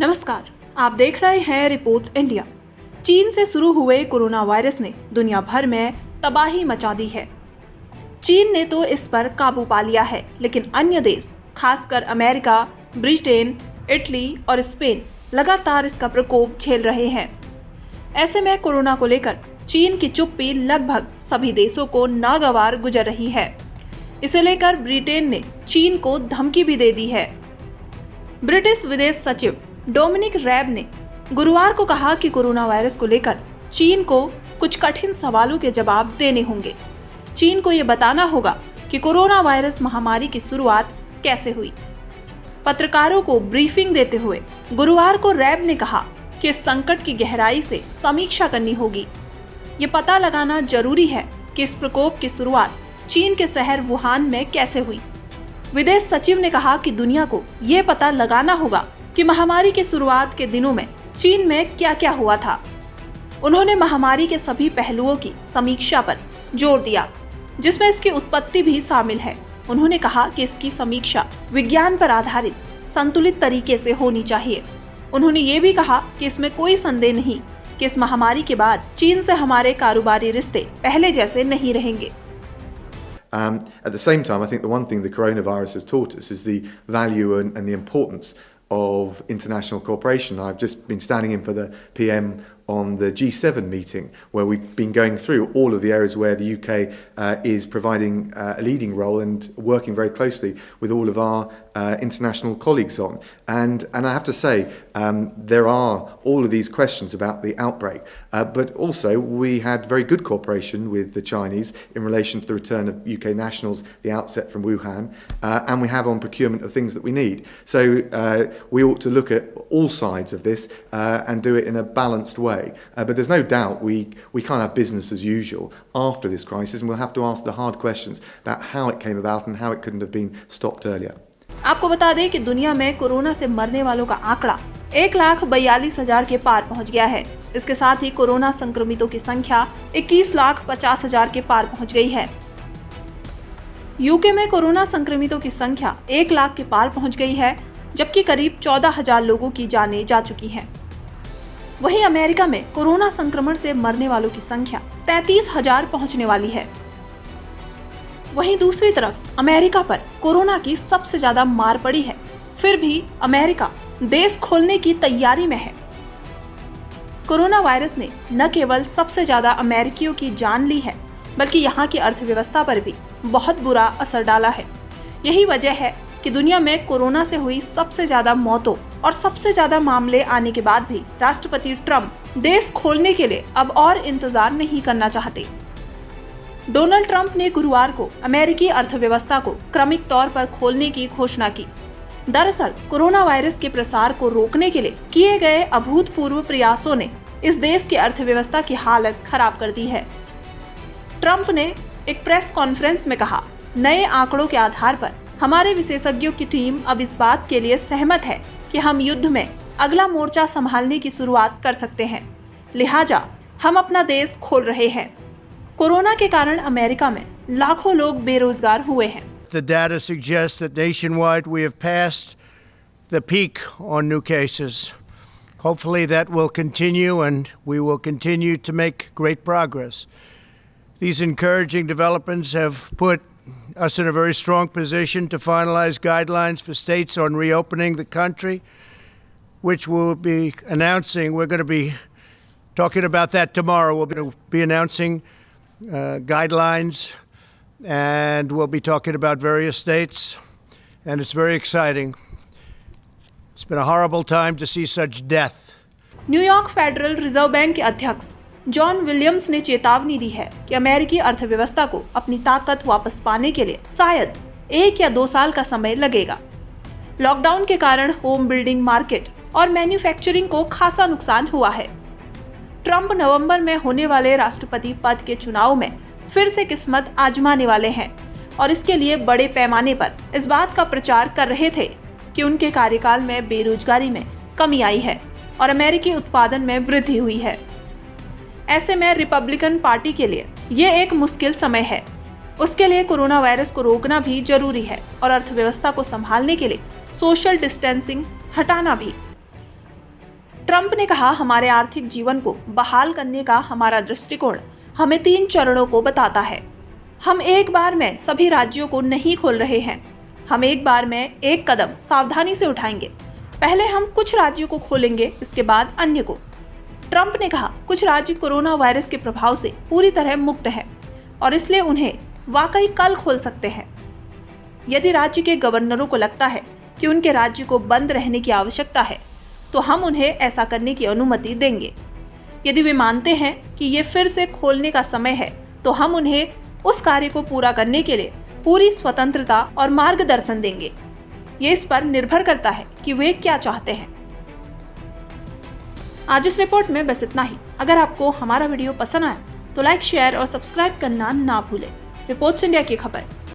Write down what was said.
नमस्कार, आप देख रहे हैं रिपोर्ट्स इंडिया। चीन से शुरू हुए कोरोना वायरस ने दुनिया भर में तबाही मचा दी है। चीन ने तो इस पर काबू पा लिया है, लेकिन अन्य देश, खासकर अमेरिका, ब्रिटेन, इटली और स्पेन लगातार इसका प्रकोप झेल रहे हैं। ऐसे में कोरोना को लेकर चीन की चुप्पी लगभग सभी देशों को नागवार गुजर रही है। इसे लेकर ब्रिटेन ने चीन को धमकी भी दे दी है। ब्रिटिश विदेश सचिव डोमिनिक रैब ने गुरुवार को कहा कि कोरोना वायरस को लेकर चीन को कुछ कठिन सवालों के जवाब देने होंगे। चीन को ये बताना होगा कि कोरोना वायरस महामारी की शुरुआत कैसे हुई। पत्रकारों को ब्रीफिंग देते हुए गुरुवार को रैब ने कहा कि इस संकट की गहराई से समीक्षा करनी होगी। ये पता लगाना जरूरी है कि इस प्रकोप की शुरुआत चीन के शहर वुहान में कैसे हुई। विदेश सचिव ने कहा कि दुनिया को ये पता लगाना होगा कि महामारी की शुरुआत के दिनों में चीन में क्या क्या हुआ था। उन्होंने महामारी के सभी पहलुओं की समीक्षा पर जोर दिया, जिसमें इसकी उत्पत्ति भी शामिल है। उन्होंने कहा कि इसकी समीक्षा विज्ञान पर आधारित संतुलित तरीके से होनी चाहिए। उन्होंने ये भी कहा कि इसमें कोई संदेह नहीं कि इस महामारी के बाद चीन से हमारे कारोबारी रिश्ते पहले जैसे नहीं रहेंगे। At the same time, I think the one thing the coronavirus has taught us is the value and the importance of international cooperation. I've just been standing in for the PM on the G7 meeting, where we've been going through all of the areas where the UK is providing a leading role and working very closely with all of our international colleagues on. And I have to say, there are all of these questions about the outbreak, but also we had very good cooperation with the Chinese in relation to the return of UK nationals, the outset from Wuhan, and we have on procurement of things that we need. So we ought to look at all sides of this and do it in a balanced way. But there's no doubt we can't have business as usual after this crisis, and we'll have to ask the hard questions about how it came about and how it couldn't have been stopped earlier. आपको बता दें कि दुनिया में corona से मरने वालों का आंकड़ा 1,42,000 के पार पहुंच गया है। इसके साथ ही कोरोना संक्रमितों की संख्या 21,50,000 के पार पहुंच गई है। यूके में कोरोना संक्रमितों की संख्या 1 लाख के पार पहुंच गई है, जबकि करीब 14,000 लोगों की जानें जा चुकी हैं। वहीं अमेरिका में कोरोना संक्रमण से मरने वालों की संख्या 33,000 पहुंचने वाली है। वहीं दूसरी तरफ अमेरिका पर कोरोना की सबसे ज्यादा मार पड़ी है, फिर भी अमेरिका देश खोलने की तैयारी में है। कोरोना वायरस ने न केवल सबसे ज्यादा अमेरिकियों की जान ली है, बल्कि यहाँ की अर्थव्यवस्था पर भी बहुत बुरा असर डाला है। यही वजह है कि दुनिया में कोरोना से हुई सबसे ज्यादा मौतों और सबसे ज्यादा मामले आने के बाद भी राष्ट्रपति ट्रंप देश खोलने के लिए अब और इंतजार नहीं करना चाहते। डोनाल्ड ट्रंप ने गुरुवार को अमेरिकी अर्थव्यवस्था को क्रमिक तौर पर खोलने की घोषणा की। दरअसल कोरोना वायरस के प्रसार को रोकने के लिए किए गए अभूतपूर्व प्रयासों ने इस देश की अर्थव्यवस्था की हालत खराब कर दी है। ट्रंप ने एक प्रेस कॉन्फ्रेंस में कहा, नए आंकड़ों के आधार पर हमारे विशेषज्ञों की टीम अब इस बात के लिए सहमत है कि हम युद्ध में अगला मोर्चा संभालने की शुरुआत कर सकते हैं, लिहाजा हम अपना देश खोल रहे हैं। कोरोना के कारण अमेरिका में लाखों लोग बेरोजगार हुए हैं। The data suggests that nationwide we have passed the peak on new cases. Hopefully that will continue and we will continue to make great progress. These encouraging developments have put us in a very strong position to finalize guidelines for states on reopening the country, which we'll be announcing. We're going to be talking about that tomorrow. We're going to be announcing guidelines, and we'll be talking about various states, and it's very exciting. It's been a horrible time to see such death. New York federal reserve bank के अध्यक्ष John Williams ने चेतावनी दी है कि अमेरिकी अर्थव्यवस्था को अपनी ताकत वापस पाने के लिए शायद 1 या 2 साल का समय लगेगा। लॉकडाउन के कारण होम बिल्डिंग मार्केट और मैन्युफैक्चरिंग को खासा नुकसान हुआ है। ट्रंप नवंबर में होने वाले राष्ट्रपति पद के चुनाव में फिर से किस्मत आजमाने वाले हैं और इसके लिए बड़े पैमाने पर इस बात का प्रचार कर रहे थे कि उनके कार्यकाल में बेरोजगारी में कमी आई है और अमेरिकी उत्पादन में वृद्धि हुई है। ऐसे में रिपब्लिकन पार्टी के लिए ये एक मुश्किल समय है। उसके लिए कोरोना वायरस को रोकना भी जरूरी है और अर्थव्यवस्था को संभालने के लिए सोशल डिस्टेंसिंग हटाना भी। ट्रंप ने कहा, हमारे आर्थिक जीवन को बहाल करने का हमारा दृष्टिकोण हमें 3 चरणों को बताता है। हम एक बार में सभी राज्यों को नहीं खोल रहे हैं। हम एक बार में एक कदम सावधानी से उठाएंगे। पहले हम कुछ राज्यों को खोलेंगे, इसके बाद अन्य को। ट्रंप ने कहा, कुछ राज्य कोरोना वायरस के प्रभाव से पूरी तरह मुक्त है और इसलिए उन्हें वाकई कल खोल सकते हैं। यदि राज्य के गवर्नरों को लगता है कि उनके राज्य को बंद रहने की आवश्यकता है, तो हम उन्हें ऐसा करने की अनुमति देंगे। यदि वे मानते हैं कि ये फिर से खोलने का समय है, तो हम उन्हें उस कार्य को पूरा करने के लिए पूरी स्वतंत्रता और मार्गदर्शन देंगे। ये इस पर निर्भर करता है कि वे क्या चाहते हैं। आज इस रिपोर्ट में बस इतना ही। अगर आपको हमारा वीडियो पसंद आया तो लाइक, शेयर और सब्सक्राइब करना ना भूलें। रिपोर्ट्स इंडिया की खबर।